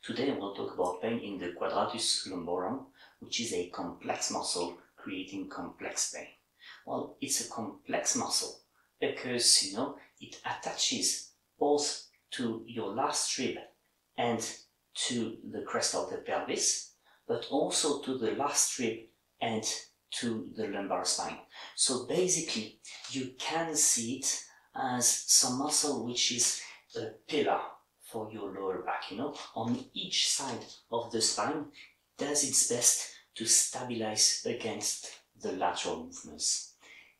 Today we'll talk about pain in the Quadratus Lumborum, which is a complex muscle creating complex pain. Well, it's a complex muscle because, it attaches both to your last rib and to the crest of the pelvis, but also to the last rib and to the lumbar spine. So basically, you can see it as some muscle which is a pillar for your lower back, on each side of the spine, does its best to stabilize against the lateral movements.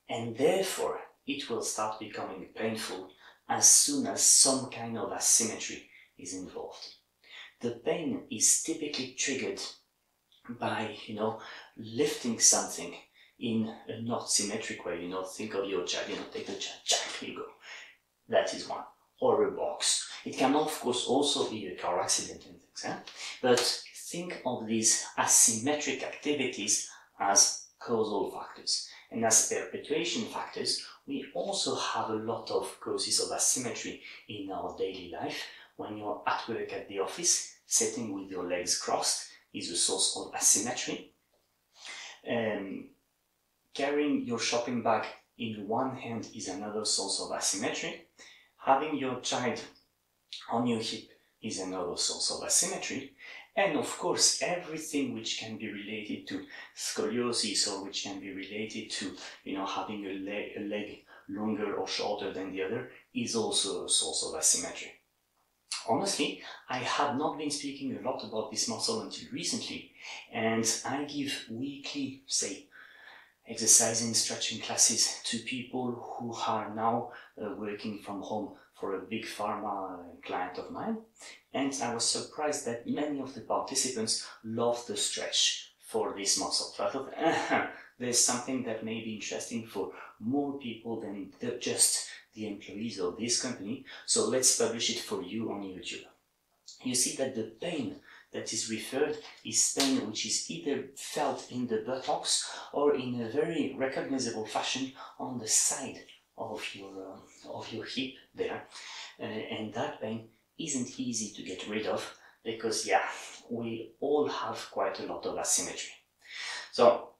And therefore, it will start becoming painful as soon as some kind of asymmetry is involved. The pain is typically triggered by, lifting something in a not symmetric way. Think of your child, take the child, here you go. That is one. Or a box. It can of course also be a car accident and things, but think of these asymmetric activities as causal factors. And as perpetuation factors, we also have a lot of causes of asymmetry in our daily life. When you're at work at the office, sitting with your legs crossed is a source of asymmetry. Carrying your shopping bag in one hand is another source of asymmetry. Having your child on your hip is another source of asymmetry. And of course, everything which can be related to scoliosis or which can be related to, having a leg longer or shorter than the other is also a source of asymmetry. Honestly, I had not been speaking a lot about this muscle until recently, and I give weekly, exercising, stretching classes to people who are now working from home for a big pharma client of mine, and I was surprised that many of the participants love the stretch for this muscle. So I thought, there's something that may be interesting for more people than just the employees of this company, so let's publish it for you on YouTube. You see that the pain that is referred is pain which is either felt in the buttocks or in a very recognizable fashion on the side of your hip there, and that pain isn't easy to get rid of because we all have quite a lot of asymmetry. So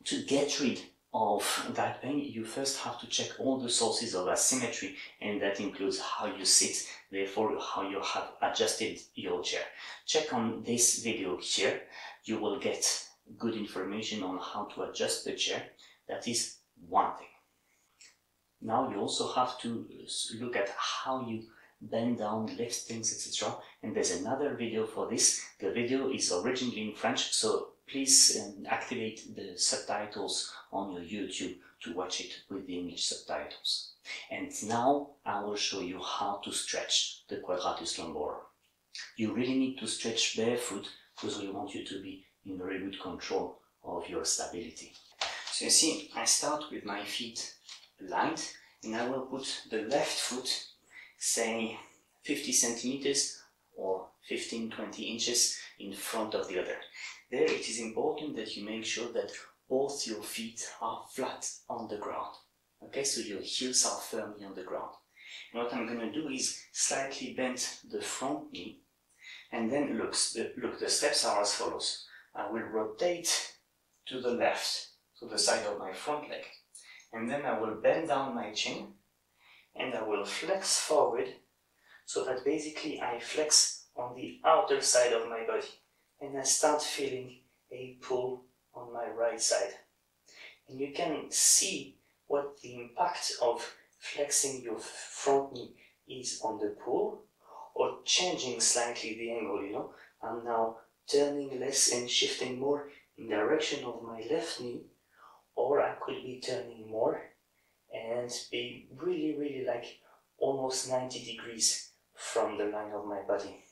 to get rid of that pain, you first have to check all the sources of asymmetry, and that includes how you sit, therefore how you have adjusted your chair. Check on this video here, you will get good information on how to adjust the chair. That is one thing. Now you also have to look at how you bend down, lift things, etc. And there's another video for this. The video is originally in French, so please activate the subtitles on your YouTube to watch it with the English subtitles. And now I will show you how to stretch the Quadratus Lumborum. You really need to stretch barefoot because we want you to be in very good control of your stability. So you see, I start with my feet aligned, and I will put the left foot, say 50 centimeters or 15-20 inches in front of the other. There it is important that you make sure that both your feet are flat on the ground. Okay, so your heels are firmly on the ground. And what I'm going to do is slightly bend the front knee, and then look, the steps are as follows. I will rotate to the left, to the side of my front leg, and then I will bend down my chin, and I will flex forward, so that basically I flex on the outer side of my body. And I start feeling a pull on my right side. And you can see what the impact of flexing your front knee is on the pull, or changing slightly the angle, I'm now turning less and shifting more in the direction of my left knee, or I could be turning more and be really like almost 90 degrees from the line of my body.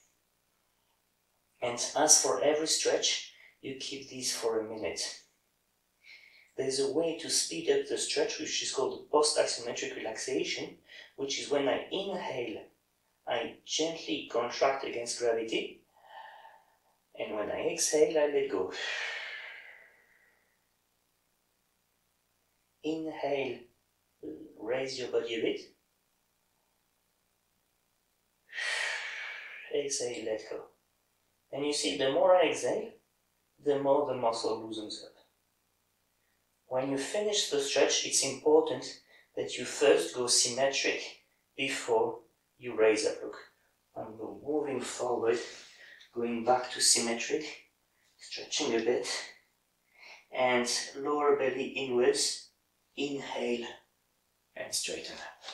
And as for every stretch, you keep these for a minute. There's a way to speed up the stretch, which is called post-isometric relaxation, which is when I inhale, I gently contract against gravity, and when I exhale, I let go. Inhale, raise your body a bit. Exhale, let go. And you see, the more I exhale, the more the muscle loosens up. When you finish the stretch, it's important that you first go symmetric before you raise up. Look, I'm moving forward, going back to symmetric, stretching a bit, and lower belly inwards, inhale, and straighten up.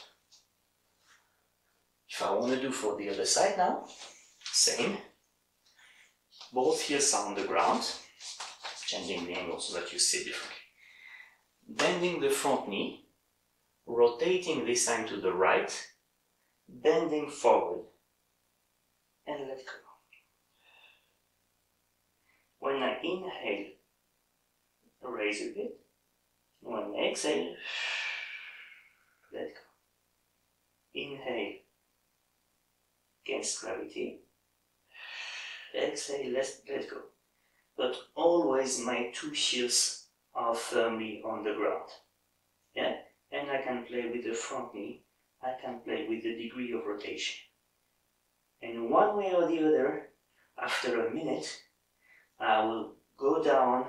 If I want to do for the other side now, same. Both heels are on the ground, changing the angle so that you see differently. Bending the front knee, rotating this time to the right, bending forward, and let go. When I inhale, raise a bit. When I exhale, let go. Inhale, against gravity. Exhale, let go. But always my two heels are firmly on the ground. Yeah? And I can play with the front knee. I can play with the degree of rotation. And one way or the other, after a minute, I will go down,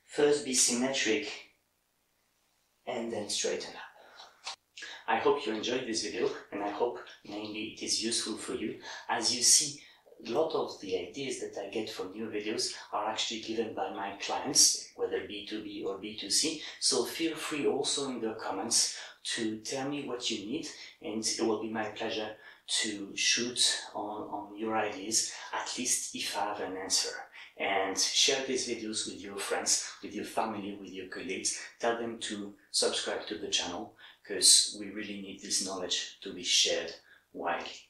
first be symmetric, and then straighten up. I hope you enjoyed this video, and I hope mainly it is useful for you. As you see, a lot of the ideas that I get from new videos are actually given by my clients, whether B2B or B2C, so feel free also in the comments to tell me what you need, and it will be my pleasure to shoot on your ideas, at least if I have an answer. And share these videos with your friends, with your family, with your colleagues. Tell them to subscribe to the channel, because we really need this knowledge to be shared widely.